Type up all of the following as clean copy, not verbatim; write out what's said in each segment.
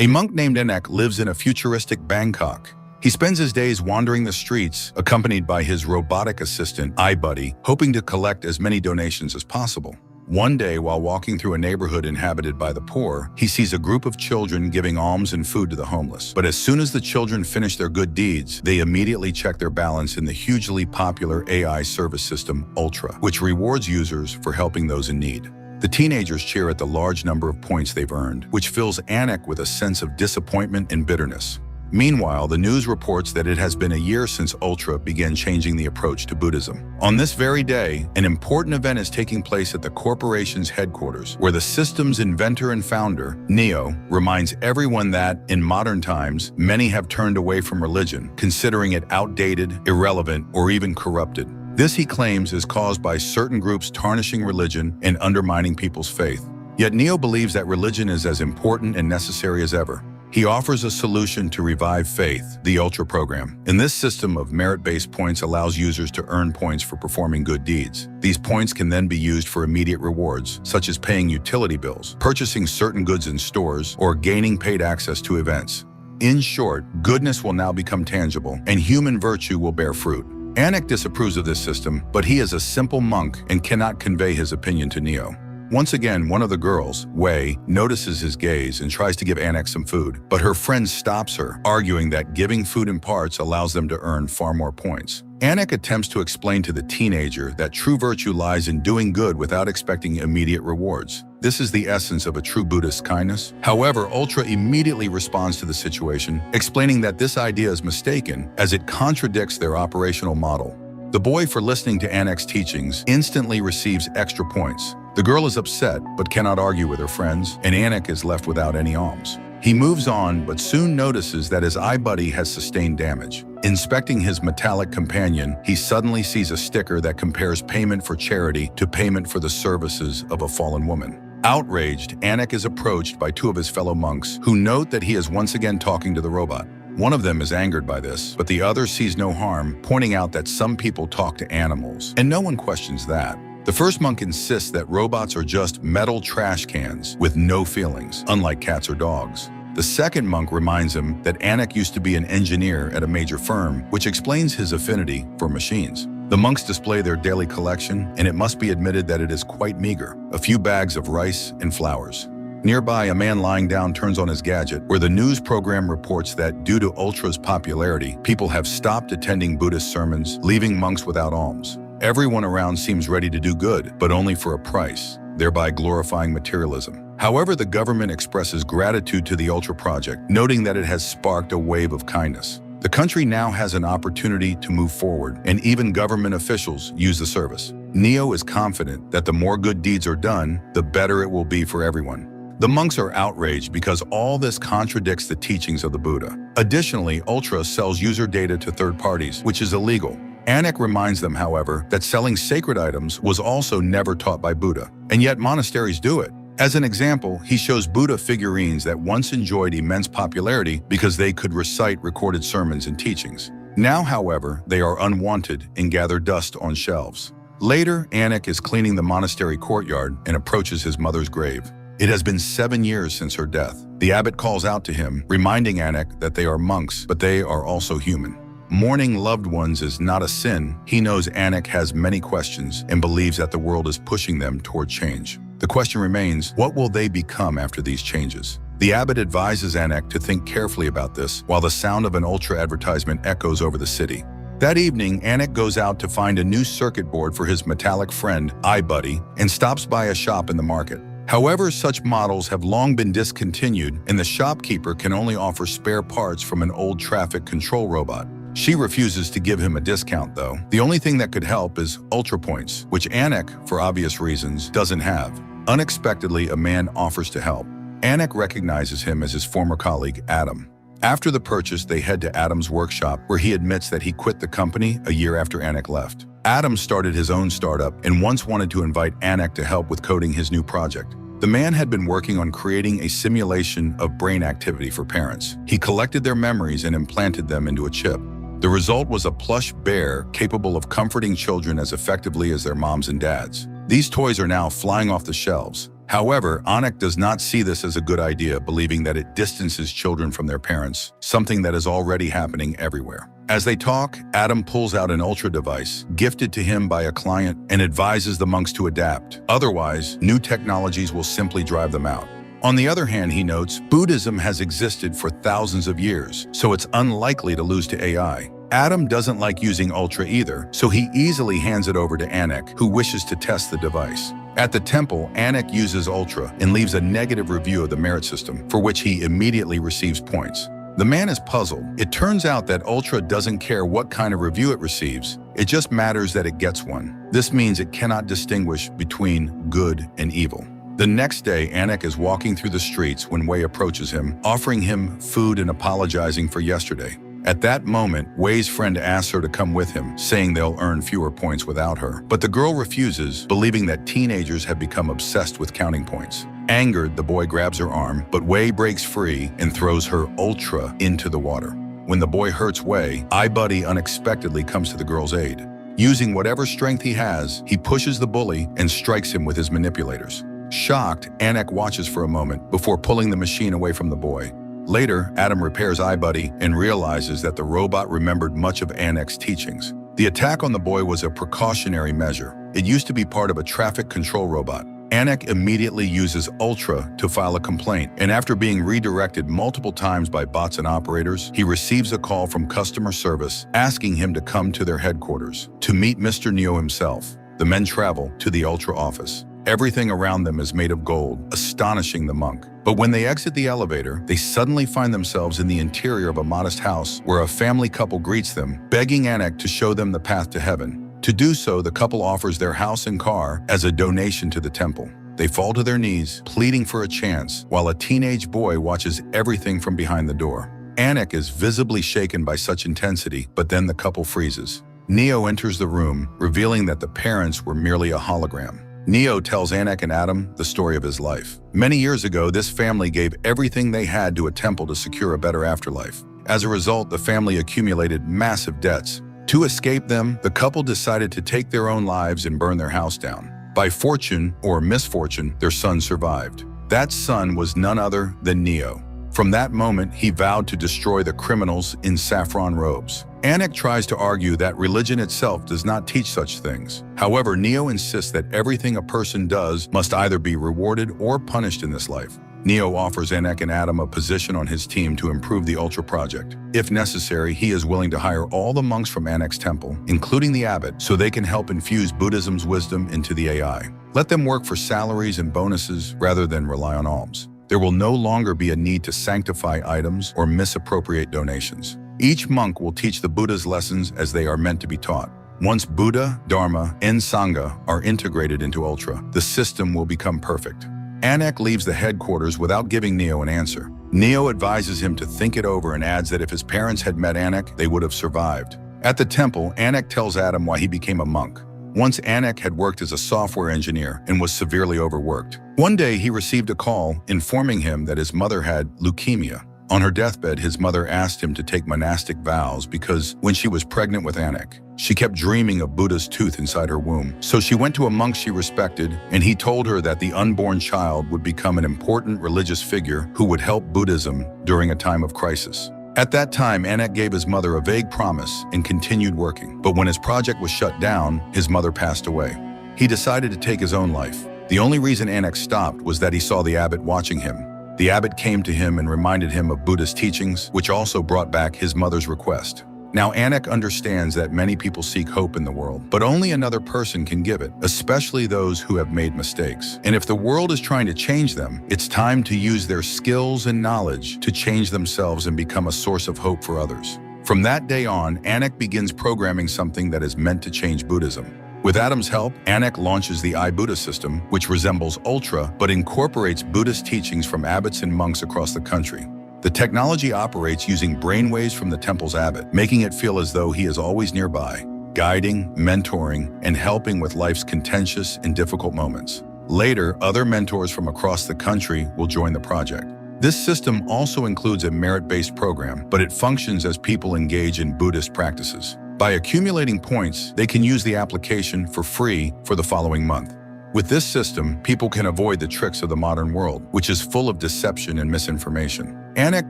A monk named Anak lives in a futuristic Bangkok. He spends his days wandering the streets, accompanied by his robotic assistant, iBuddy, hoping to collect as many donations as possible. One day, while walking through a neighborhood inhabited by the poor, he sees a group of children giving alms and food to the homeless. But as soon as the children finish their good deeds, they immediately check their balance in the hugely popular AI service system, Ultra, which rewards users for helping those in need. The teenagers cheer at the large number of points they've earned, which fills Anak with a sense of disappointment and bitterness. Meanwhile, the news reports that it has been a year since Ultra began changing the approach to Buddhism. On this very day, an important event is taking place at the corporation's headquarters, where the system's inventor and founder, Neo, reminds everyone that, in modern times, many have turned away from religion, considering it outdated, irrelevant, or even corrupted. This, he claims, is caused by certain groups tarnishing religion and undermining people's faith. Yet Neo believes that religion is as important and necessary as ever. He offers a solution to revive faith, the Ultra program. In this system of merit-based points allows users to earn points for performing good deeds. These points can then be used for immediate rewards, such as paying utility bills, purchasing certain goods in stores, or gaining paid access to events. In short, goodness will now become tangible, and human virtue will bear fruit. Anak disapproves of this system, but he is a simple monk and cannot convey his opinion to Neo. Once again, one of the girls, Wei, notices his gaze and tries to give Anak some food, but her friend stops her, arguing that giving food in parts allows them to earn far more points. Anak attempts to explain to the teenager that true virtue lies in doing good without expecting immediate rewards. This is the essence of a true Buddhist kindness. However, Ultra immediately responds to the situation, explaining that this idea is mistaken as it contradicts their operational model. The boy, for listening to Anak's teachings, instantly receives extra points. The girl is upset but cannot argue with her friends, and Anak is left without any alms. He moves on but soon notices that his iBuddy has sustained damage. Inspecting his metallic companion, he suddenly sees a sticker that compares payment for charity to payment for the services of a fallen woman. Outraged, Anak is approached by two of his fellow monks who note that he is once again talking to the robot. One of them is angered by this, but the other sees no harm, pointing out that some people talk to animals, and no one questions that. The first monk insists that robots are just metal trash cans with no feelings, unlike cats or dogs. The second monk reminds him that Anak used to be an engineer at a major firm, which explains his affinity for machines. The monks display their daily collection, and it must be admitted that it is quite meager: a few bags of rice and flowers. Nearby, a man lying down turns on his gadget, where the news program reports that due to Ultra's popularity, people have stopped attending Buddhist sermons, leaving monks without alms. Everyone around seems ready to do good, but only for a price, thereby glorifying materialism. However, the government expresses gratitude to the Ultra project, noting that it has sparked a wave of kindness. The country now has an opportunity to move forward, and even government officials use the service. Neo is confident that the more good deeds are done, the better it will be for everyone. The monks are outraged because all this contradicts the teachings of the Buddha. Additionally, Ultra sells user data to third parties, which is illegal. Anak reminds them, however, that selling sacred items was also never taught by Buddha, and yet monasteries do it. As an example, he shows Buddha figurines that once enjoyed immense popularity because they could recite recorded sermons and teachings. Now, however, they are unwanted and gather dust on shelves. Later, Anak is cleaning the monastery courtyard and approaches his mother's grave. It has been 7 years since her death. The abbot calls out to him, reminding Anak that they are monks, but they are also human. Mourning loved ones is not a sin. He knows Anak has many questions and believes that the world is pushing them toward change. The question remains, what will they become after these changes? The abbot advises Anak to think carefully about this, while the sound of an Ultra advertisement echoes over the city. That evening, Anak goes out to find a new circuit board for his metallic friend, iBuddy, and stops by a shop in the market. However, such models have long been discontinued, and the shopkeeper can only offer spare parts from an old traffic control robot. She refuses to give him a discount, though. The only thing that could help is Ultra points, which Anak, for obvious reasons, doesn't have. Unexpectedly, a man offers to help. Anak recognizes him as his former colleague, Adam. After the purchase, they head to Adam's workshop, where he admits that he quit the company a year after Anak left. Adam started his own startup and once wanted to invite Anak to help with coding his new project. The man had been working on creating a simulation of brain activity for parents. He collected their memories and implanted them into a chip. The result was a plush bear capable of comforting children as effectively as their moms and dads. These toys are now flying off the shelves. However, Anik does not see this as a good idea, believing that it distances children from their parents, something that is already happening everywhere. As they talk, Adam pulls out an Ultra device, gifted to him by a client, and advises the monks to adapt. Otherwise, new technologies will simply drive them out. On the other hand, he notes, Buddhism has existed for thousands of years, so it's unlikely to lose to AI. Adam doesn't like using Ultra either, so he easily hands it over to Anik, who wishes to test the device. At the temple, Anik uses Ultra and leaves a negative review of the merit system, for which he immediately receives points. The man is puzzled. It turns out that Ultra doesn't care what kind of review it receives. It just matters that it gets one. This means it cannot distinguish between good and evil. The next day, Anik is walking through the streets when Wei approaches him, offering him food and apologizing for yesterday. At that moment, Wei's friend asks her to come with him, saying they'll earn fewer points without her. But the girl refuses, believing that teenagers have become obsessed with counting points. Angered, the boy grabs her arm, but Wei breaks free and throws her Ultra into the water. When the boy hurts Wei, iBuddy unexpectedly comes to the girl's aid. Using whatever strength he has, he pushes the bully and strikes him with his manipulators. Shocked, Anik watches for a moment before pulling the machine away from the boy. Later, Adam repairs iBuddy and realizes that the robot remembered much of Anik's teachings. The attack on the boy was a precautionary measure. It used to be part of a traffic control robot. Anik immediately uses Ultra to file a complaint, and after being redirected multiple times by bots and operators, he receives a call from customer service asking him to come to their headquarters to meet Mr. Neo himself. The men travel to the Ultra office. Everything around them is made of gold, astonishing the monk. But when they exit the elevator, they suddenly find themselves in the interior of a modest house where a family couple greets them, begging Anik to show them the path to heaven. To do so, the couple offers their house and car as a donation to the temple. They fall to their knees, pleading for a chance, while a teenage boy watches everything from behind the door. Anik is visibly shaken by such intensity, but then the couple freezes. Neo enters the room, revealing that the parents were merely a hologram. Neo tells Anik and Adam the story of his life. Many years ago, this family gave everything they had to a temple to secure a better afterlife. As a result, the family accumulated massive debts. To escape them, the couple decided to take their own lives and burn their house down. By fortune or misfortune, their son survived. That son was none other than Neo. From that moment, he vowed to destroy the criminals in saffron robes. Anik tries to argue that religion itself does not teach such things. However, Neo insists that everything a person does must either be rewarded or punished in this life. Neo offers Anik and Adam a position on his team to improve the Ultra project. If necessary, he is willing to hire all the monks from Anik's temple, including the abbot, so they can help infuse Buddhism's wisdom into the AI. Let them work for salaries and bonuses rather than rely on alms. There will no longer be a need to sanctify items or misappropriate donations. Each monk will teach the Buddha's lessons as they are meant to be taught. Once Buddha, Dharma, and Sangha are integrated into Ultra, the system will become perfect. Anik leaves the headquarters without giving Neo an answer. Neo advises him to think it over and adds that if his parents had met Anik, they would have survived. At the temple, Anik tells Adam why he became a monk. Once Anik had worked as a software engineer and was severely overworked. One day he received a call informing him that his mother had leukemia. On her deathbed, his mother asked him to take monastic vows because when she was pregnant with Anik, she kept dreaming of Buddha's tooth inside her womb. So she went to a monk she respected, and he told her that the unborn child would become an important religious figure who would help Buddhism during a time of crisis. At that time, Anik gave his mother a vague promise and continued working. But when his project was shut down, his mother passed away. He decided to take his own life. The only reason Anik stopped was that he saw the abbot watching him. The abbot came to him and reminded him of Buddha's teachings, which also brought back his mother's request. Now Anik understands that many people seek hope in the world, but only another person can give it, especially those who have made mistakes. And if the world is trying to change them, it's time to use their skills and knowledge to change themselves and become a source of hope for others. From that day on, Anik begins programming something that is meant to change Buddhism. With Adam's help, Anik launches the iBuddha system, which resembles Ultra but incorporates Buddhist teachings from abbots and monks across the country. The technology operates using brainwaves from the temple's abbot, making it feel as though he is always nearby, guiding, mentoring, and helping with life's contentious and difficult moments. Later, other mentors from across the country will join the project. This system also includes a merit-based program, but it functions as people engage in Buddhist practices. By accumulating points, they can use the application for free for the following month. With this system, people can avoid the tricks of the modern world, which is full of deception and misinformation. Anik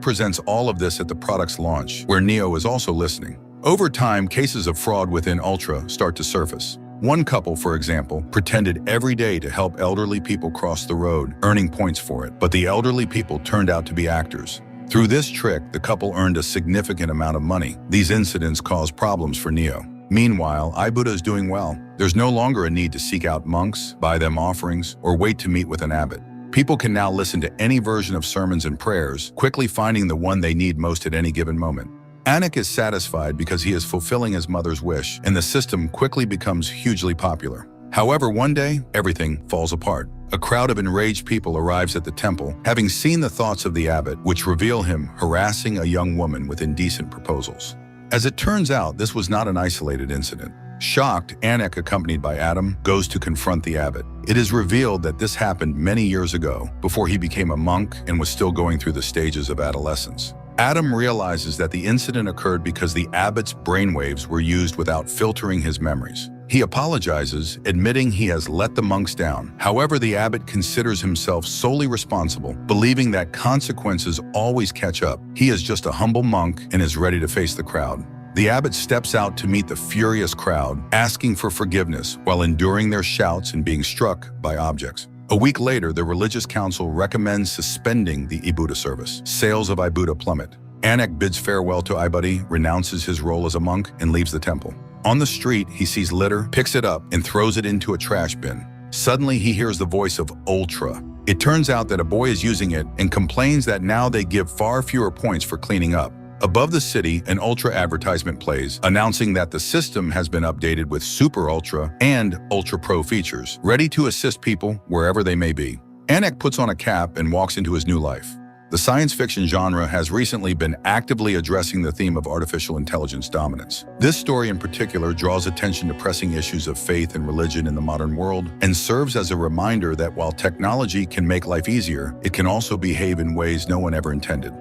presents all of this at the product's launch, where Neo is also listening. Over time, cases of fraud within Ultra start to surface. One couple, for example, pretended every day to help elderly people cross the road, earning points for it, but the elderly people turned out to be actors. Through this trick, the couple earned a significant amount of money. These incidents caused problems for Neo. Meanwhile, iBuddha is doing well. There's no longer a need to seek out monks, buy them offerings, or wait to meet with an abbot. People can now listen to any version of sermons and prayers, quickly finding the one they need most at any given moment. Anik is satisfied because he is fulfilling his mother's wish, and the system quickly becomes hugely popular. However, one day, everything falls apart. A crowd of enraged people arrives at the temple, having seen the thoughts of the abbot, which reveal him harassing a young woman with indecent proposals. As it turns out, this was not an isolated incident. Shocked, Anik, accompanied by Adam, goes to confront the abbot. It is revealed that this happened many years ago, before he became a monk and was still going through the stages of adolescence. Adam realizes that the incident occurred because the abbot's brainwaves were used without filtering his memories. He apologizes, admitting he has let the monks down. However, the abbot considers himself solely responsible, believing that consequences always catch up. He is just a humble monk and is ready to face the crowd. The abbot steps out to meet the furious crowd, asking for forgiveness while enduring their shouts and being struck by objects. A week later, the religious council recommends suspending the iBuddha service. Sales of iBuddha plummet. Anik bids farewell to iBuddy, renounces his role as a monk, and leaves the temple. On the street, he sees litter, picks it up, and throws it into a trash bin. Suddenly, he hears the voice of Ultra. It turns out that a boy is using it and complains that now they give far fewer points for cleaning up. Above the city, an Ultra advertisement plays, announcing that the system has been updated with Super Ultra and Ultra Pro features, ready to assist people wherever they may be. Anik puts on a cap and walks into his new life. The science fiction genre has recently been actively addressing the theme of artificial intelligence dominance. This story in particular draws attention to pressing issues of faith and religion in the modern world and serves as a reminder that while technology can make life easier, it can also behave in ways no one ever intended.